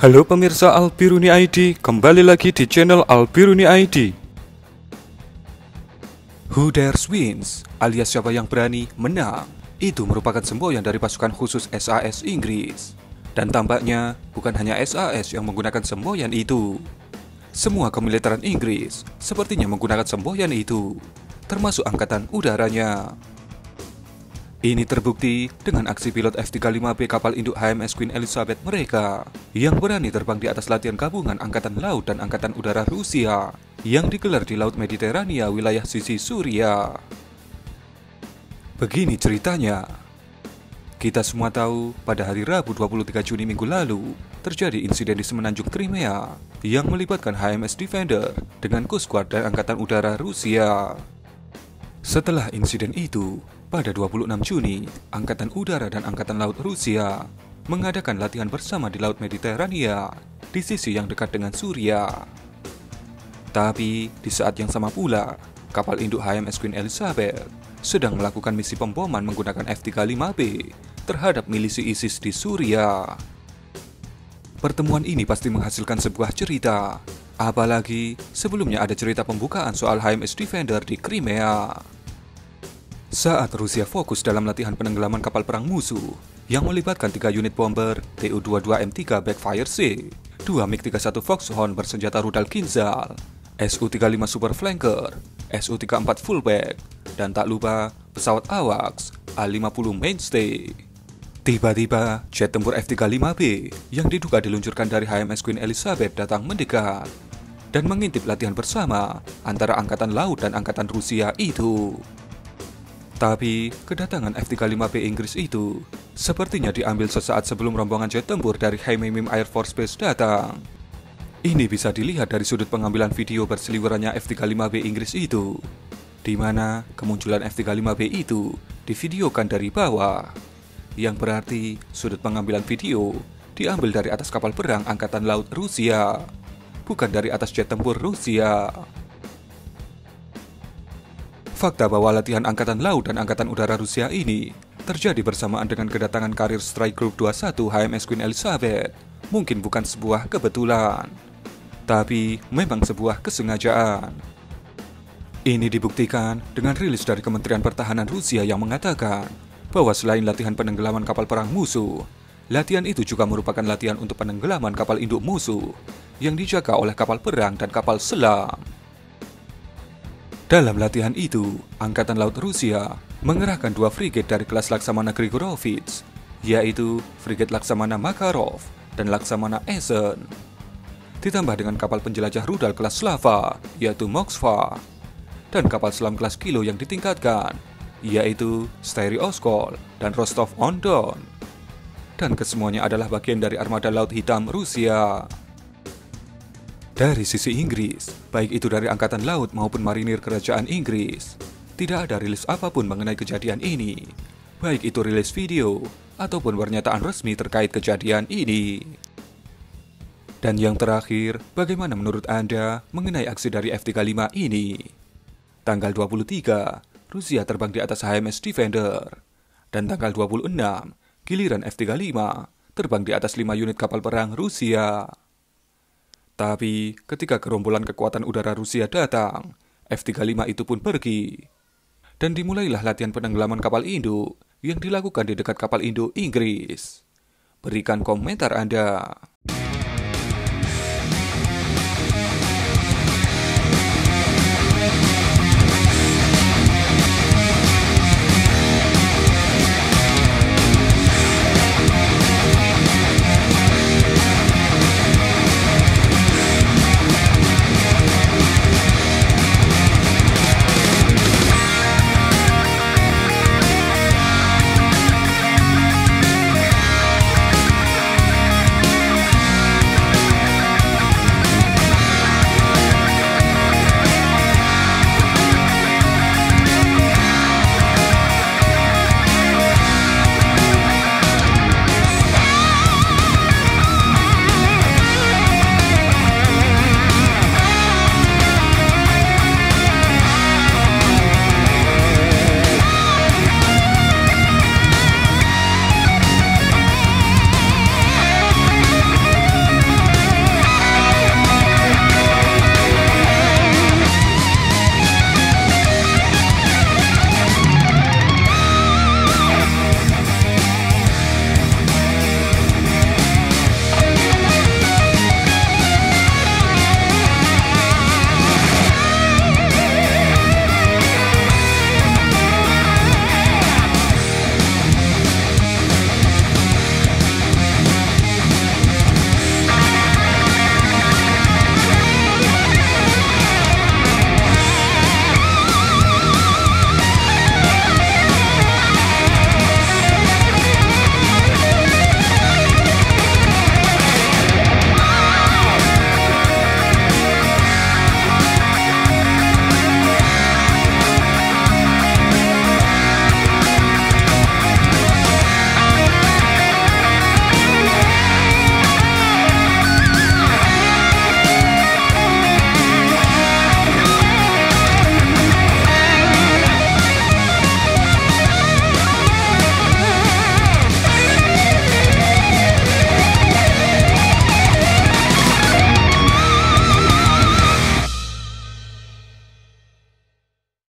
Halo pemirsa Albiruni ID, kembali lagi di channel Albiruni ID. Who dares wins, alias siapa yang berani menang. Itu merupakan semboyan dari pasukan khusus SAS Inggris. Dan tampaknya bukan hanya SAS yang menggunakan semboyan itu. Semua kemiliteran Inggris sepertinya menggunakan semboyan itu, termasuk angkatan udaranya. Ini terbukti dengan aksi pilot F-35B kapal induk HMS Queen Elizabeth mereka yang berani terbang di atas latihan gabungan Angkatan Laut dan Angkatan Udara Rusia yang digelar di Laut Mediterania wilayah sisi Suriah. Begini ceritanya. Kita semua tahu pada hari Rabu 23 Juni minggu lalu terjadi insiden di semenanjung Crimea yang melibatkan HMS Defender dengan Coast Guard dan Angkatan Udara Rusia. Setelah insiden itu, pada 26 Juni, Angkatan Udara dan Angkatan Laut Rusia mengadakan latihan bersama di Laut Mediterania di sisi yang dekat dengan Suriah. Tapi, di saat yang sama pula, kapal induk HMS Queen Elizabeth sedang melakukan misi pemboman menggunakan F-35B terhadap milisi ISIS di Suriah. Pertemuan ini pasti menghasilkan sebuah cerita, apalagi sebelumnya ada cerita pembukaan soal HMS Defender di Crimea. Saat Rusia fokus dalam latihan penenggelaman kapal perang musuh yang melibatkan 3 unit bomber Tu-22M3 Backfire C, 2 MiG-31 Foxhound bersenjata rudal Kinzhal, Su-35 Super Flanker, Su-34 Fullback, dan tak lupa pesawat AWACS A-50 Mainstay. Tiba-tiba, jet tempur F-35B yang diduga diluncurkan dari HMS Queen Elizabeth datang mendekat dan mengintip latihan bersama antara Angkatan Laut dan Angkatan Rusia itu. Tapi, kedatangan F-35B Inggris itu sepertinya diambil sesaat sebelum rombongan jet tempur dari Haeimim Air Force Base datang. Ini bisa dilihat dari sudut pengambilan video berseliwerannya F-35B Inggris itu, di mana kemunculan F-35B itu divideokan dari bawah, yang berarti sudut pengambilan video diambil dari atas kapal perang Angkatan Laut Rusia, bukan dari atas jet tempur Rusia. Fakta bahwa latihan Angkatan Laut dan Angkatan Udara Rusia ini terjadi bersamaan dengan kedatangan karir Strike Group 21 HMS Queen Elizabeth mungkin bukan sebuah kebetulan, tapi memang sebuah kesengajaan. Ini dibuktikan dengan rilis dari Kementerian Pertahanan Rusia yang mengatakan bahwa selain latihan penenggelaman kapal perang musuh, latihan itu juga merupakan latihan untuk penenggelaman kapal induk musuh yang dijaga oleh kapal perang dan kapal selam. Dalam latihan itu, Angkatan Laut Rusia mengerahkan 2 frigate dari kelas Laksamana Grigorovich, yaitu frigate Laksamana Makarov dan Laksamana Essen, ditambah dengan kapal penjelajah rudal kelas Slava, yaitu Moskva, dan kapal selam kelas Kilo yang ditingkatkan, yaitu Stary Oskol dan Rostov-on-Don. Dan kesemuanya adalah bagian dari armada Laut Hitam Rusia. Dari sisi Inggris, baik itu dari Angkatan Laut maupun Marinir Kerajaan Inggris, tidak ada rilis apapun mengenai kejadian ini, baik itu rilis video ataupun pernyataan resmi terkait kejadian ini. Dan yang terakhir, bagaimana menurut Anda mengenai aksi dari F-35 ini? Tanggal 23, Rusia terbang di atas HMS Defender, dan tanggal 26, giliran F-35 terbang di atas 5 unit kapal perang Rusia. Tapi, ketika gerombolan kekuatan udara Rusia datang, F-35 itu pun pergi. Dan dimulailah latihan penenggelaman kapal induk yang dilakukan di dekat kapal induk Inggris. Berikan komentar Anda.